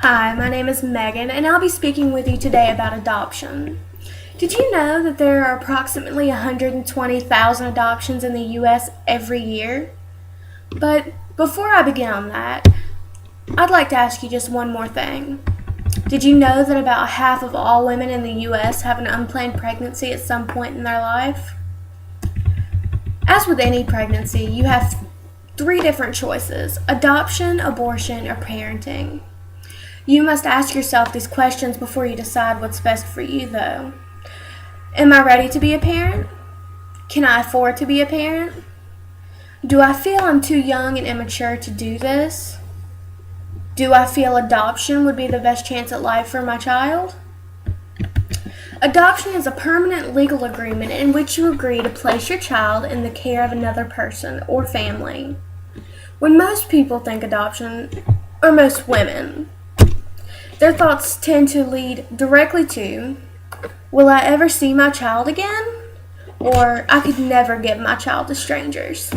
Hi, my name is Megan, and I'll be speaking with you today about adoption. Did you know that there are approximately 120,000 adoptions in the U.S. every year? But before I begin on that, I'd like to ask you just one more thing. Did you know that about half of all women in the U.S. have an unplanned pregnancy at some point in their life? As with any pregnancy, you have three different choices: adoption, abortion, or parenting. You must ask yourself these questions before you decide what's best for you, though. Am I ready to be a parent? Can I afford to be a parent? Do I feel I'm too young and immature to do this? Do I feel adoption would be the best chance at life for my child? Adoption is a permanent legal agreement in which you agree to place your child in the care of another person or family. When most people think adoption, or most women, their thoughts tend to lead directly to, will I ever see my child again? Or I could never give my child to strangers.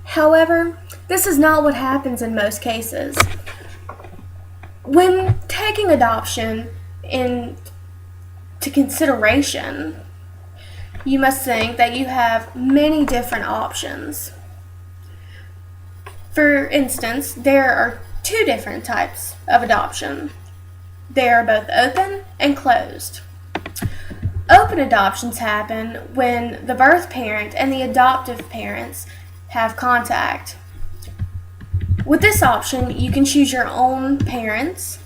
However, this is not what happens in most cases. When taking adoption into consideration, you must think that you have many different options. For instance, there are two different types of adoption. They are both open and closed. Open adoptions happen when the birth parent and the adoptive parents have contact. With this option, you can choose your own parents.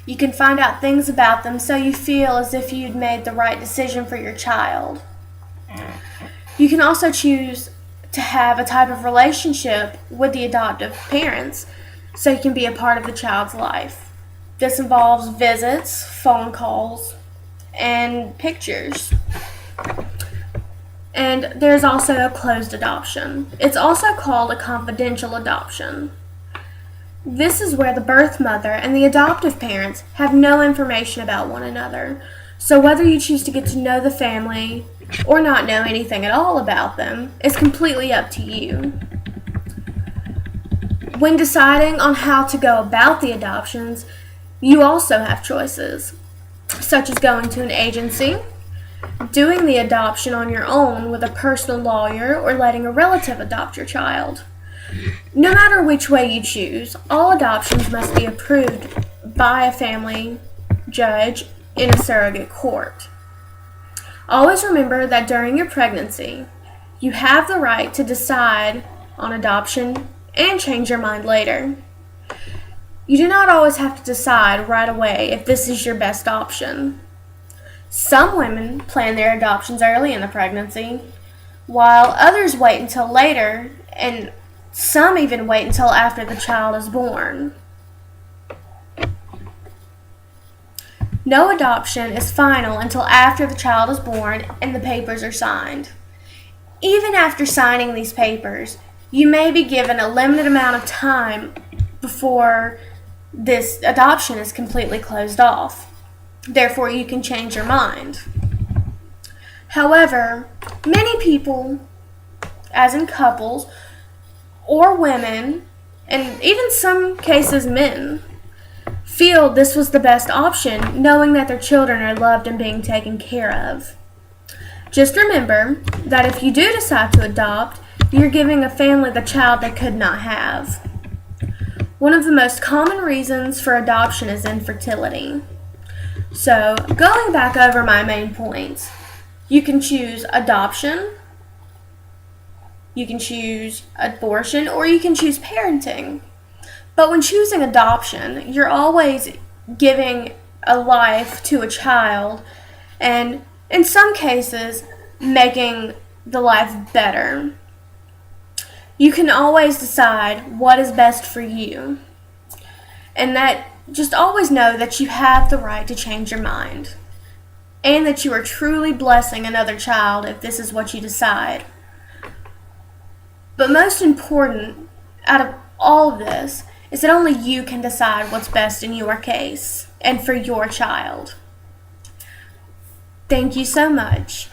You can find out things about them so you feel as if you'd made the right decision for your child. You can also choose to have a type of relationship with the adoptive parents so you can be a part of the child's life. This involves visits, phone calls, and pictures. And there's also a closed adoption. It's also called a confidential adoption. This is where the birth mother and the adoptive parents have no information about one another. So whether you choose to get to know the family or not know anything at all about them is completely up to you. When deciding on how to go about the adoptions, you also have choices, such as going to an agency, doing the adoption on your own with a personal lawyer, or letting a relative adopt your child. No matter which way you choose, all adoptions must be approved by a family judge in a surrogate court. Always remember that during your pregnancy, you have the right to decide on adoption and change your mind later. You do not always have to decide right away if this is your best option. Some women plan their adoptions early in the pregnancy, while others wait until later, and some even wait until after the child is born. No adoption is final until after the child is born and the papers are signed. Even after signing these papers, you may be given a limited amount of time before this adoption is completely closed off. Therefore, you can change your mind. However, many people, as in couples or women, and even some cases men, feel this was the best option, knowing that their children are loved and being taken care of. Just remember that if you do decide to adopt, you're giving a family the child they could not have. One of the most common reasons for adoption is infertility. So, going back over my main points, you can choose adoption, you can choose abortion, or you can choose parenting. But when choosing adoption, you're always giving a life to a child, and in some cases, making the life better. You can always decide what is best for you. And that just always know that you have the right to change your mind. And that you are truly blessing another child if this is what you decide. But most important out of all of this is that only you can decide what's best in your case and for your child. Thank you so much.